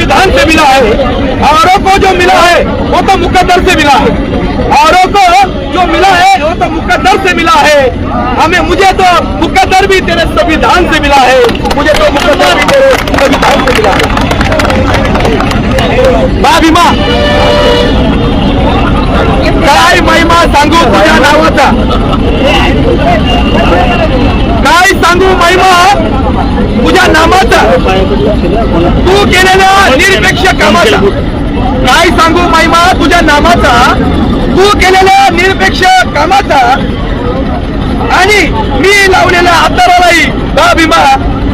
संविधान से मिला है, औरों को जो मिला है वो तो मुकद्दर से मिला है, औरों को जो मिला है वो तो मुकद्दर से मिला है। हमें मुझे तो मुकद्दर भी तेरे संविधान से मिला है, मुझे तो मुकद्दर भी तेरे संविधान से मिला है। बा भीमा काय महिमा सांगू तुझ्या नावाचा, काय सांगू महिमा तुझ्या नामाचा, तू केलेल्या निरपेक्ष कामाचा, काय सांगू महिमा तुझ्या नामाचा, तू केलेल्या निरपेक्ष कामाचा आणि मी लावलेल्या हातालाही बा भीमा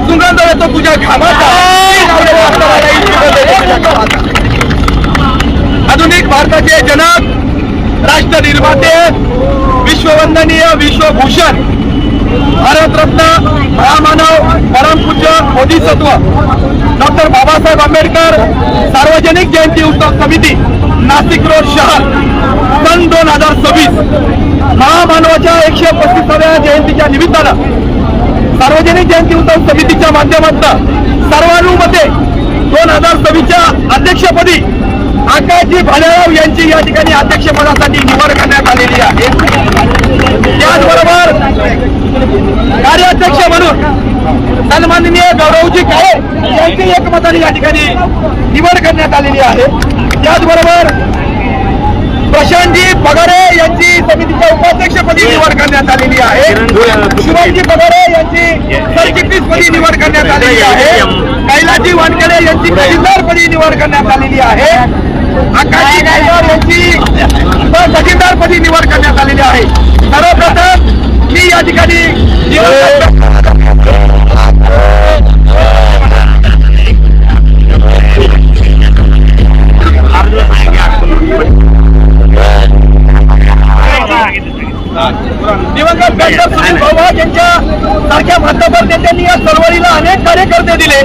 सुगंध येतो तुझ्या घामाचा, मी लावलेल्या हातालाही सुगंध येतो तुझ्या घामाचा। आधुनिक भारताचे जनक, राष्ट्र निर्माते, विश्ववंदनीय विश्वभूषण, भारतरत्न, महामानव, परमपूज्य बोधिसत्व डॉक्टर बाबासाहेब आंबेडकर सार्वजनिक जयंती उत्सव समिती नाशिक रोड शहर सन 2026 महामानवाच्या 135व्या जयंतीच्या निमित्तानं सार्वजनिक जयंती उत्सव समितीच्या माध्यमातून सर्वानुमते 2026च्या अध्यक्षपदी आकाशजी भालेराव यांची या ठिकाणी अध्यक्षपदासाठी निवड करण्यात आलेली आहे। त्याचबरोबर कार्याध्यक्ष म्हणून सन्माननीय गौरवजी काळे यांची एकमताने या ठिकाणी निवड करण्यात आलेली आहे। त्याचबरोबर प्रशांतजी पगारे यांची समितीच्या उपाध्यक्षपदी निवड करण्यात आलेली आहे। शिवाजी पगारे यांची सरचिटणीसपदी निवड करण्यात आलेली आहे। कैलासजी वानखेडे यांची खजिनदारपदी निवड करण्यात आलेली आहे। आकाशजी गायकवाड यांची खजिनदारपदी निवड करण्यात आलेली आहे। सर्वप्रथम मी या ठिकाणी दिवंगत डॉक्टर सुनील भाऊ यांच्या सारख्या मातबर नेत्यांनी या चळवळीला अनेक कार्यकर्ते दिले।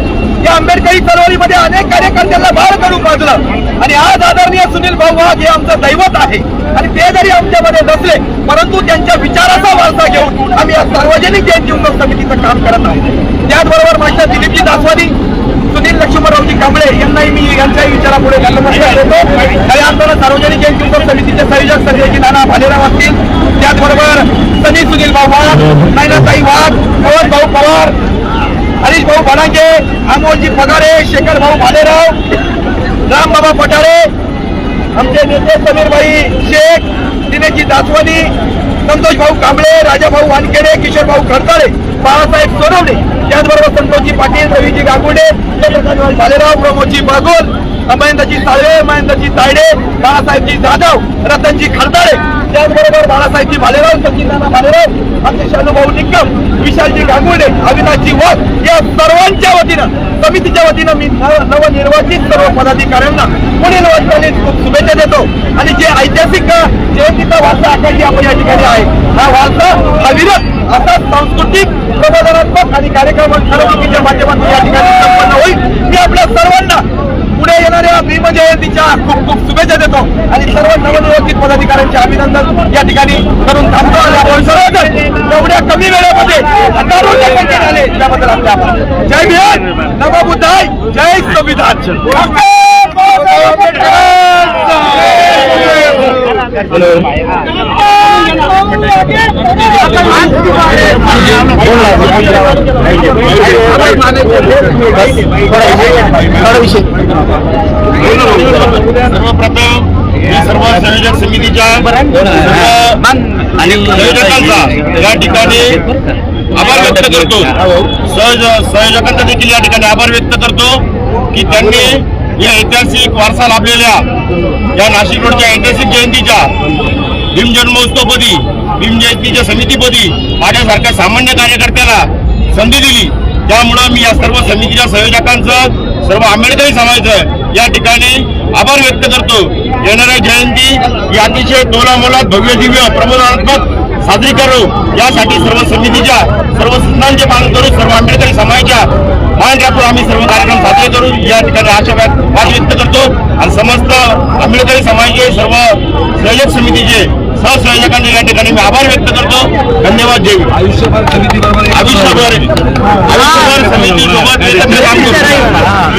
या आंबेडकरी चळवळीमध्ये अनेक कार्यकर्त्यांना बाळ काढून पाजलं आणि आज आदरणीय सुनील भाऊ हे आमचं दैवत आहे आणि ते जरी आमच्यामध्ये नसले परंतु त्यांच्या विचाराचा वारसा घेऊन आम्ही या सार्वजनिक जयंती उत्सव समितीचं काम करत आहोत। त्याचबरोबर मास्टर दिलीपजी दासवानी, सुनील लक्ष्मणरावजी कांबळे यांनाही मी यांच्याही विचारापुढे नमस्कार देतो। खऱ्या अर्थानं सार्वजनिक जयंती उत्सव समितीचे संयोजक संजयजी नाना भालेराव असतील, त्याचबरोबर सनी सुनील भाऊ वाघ, नैनाताई वाघ, पवन भाऊ पवार, हरीश भाऊ भडांगे, अमोलजी पगारे, शेखर भाऊ भालेराव, रामबाबा पठारे, आमचे नेते समीरभाई शेख, दिनेशजी दासवानी, संतोष भाऊ कांबळे, राजाभाऊ वानखेडे, किशोर भाऊ खडताळे, बाळासाहेब सोनवणे, त्याचबरोबर संतोषजी पाटील, रवीजी गांगुडे, भालेराव, प्रमोदजी बागोल, महेंद्रजी साळवे, महेंद्रजी तायडे, बाळासाहेबजी जाधव, रतनजी खडताळे, त्याचबरोबर बाळासाहेबजी भालेराव, सचिनदादा भालेराव, आमचे शालूभाऊ निकम, विशालजी गांगुडे, अविनाशजी वाघ या सर्वांच्या वतीनं समितीच्या वतीनं मी नवनिर्वाचित सर्व पदाधिकाऱ्यांना पुढील वाटचालीस खूप शुभेच्छा देतो। आणि जे ऐतिहासिक जयंतीचा वारसा आकाशी आपण या ठिकाणी आहे, हा वारसा अविरत असा सांस्कृतिक प्रबोधनात्मक आणि कार्यक्रम ठरवणुकीच्या माध्यमातून या ठिकाणी संपन्न होईल। मी आपल्या सर्वांना पुढे येणाऱ्या भीम जयंतीच्या खूप खूप शुभेच्छा देतो आणि सर्व नवनिर्वाचित पदाधिकाऱ्यांचे अभिनंदन या ठिकाणी करून थांबतो। आणि आपण सर्वजण एवढ्या कमी वेळेमध्ये हजारो लोकांचे झाले त्याबद्दल आपले आभार। जय भीम, नमो बुद्धाय, जय संविधान। सर्वप्रथम सर्व संयोजक समितीच्या संयोजकांचा या ठिकाणी आभार व्यक्त करतो। संयोजकांचा देखील या ठिकाणी आभार व्यक्त करतो की त्यांनी या ऐतिहासिक वारसा लाभलेल्या या नाशिक रोडच्या ऐतिहासिक जयंतीच्या भीम जन्मोत्सवपदी, भीम जयंतीच्या समितीपदी माझ्यासारख्या सामान्य कार्यकर्त्याला संधी दिली। त्यामुळं मी या सर्व समितीच्या संयोजकांचं, सर्व आंबेडकरी समाजाचं या ठिकाणी आभार व्यक्त करतो। येणाऱ्या जयंती ही अतिशय तोलामोलात भव्य दिव्य प्रबोधनात्मक साजरी करू यासाठी सर्व समितीच्या सर्व सूचनांचे पालन करू, सर्व आंबेडकरी समाजाच्या मान राखून आम्ही सर्व कार्यक्रम साजरे करू या ठिकाणी आशा व्यक्त करतो। आणि समस्त आंबेडकरी समाजाचे सर्व संयोजक समितीचे सहसंयोजकांचे या ठिकाणी मी आभार व्यक्त करतो। धन्यवाद। जय भीम। आयुष्यभर समितीसोबत एकत्र काम करू।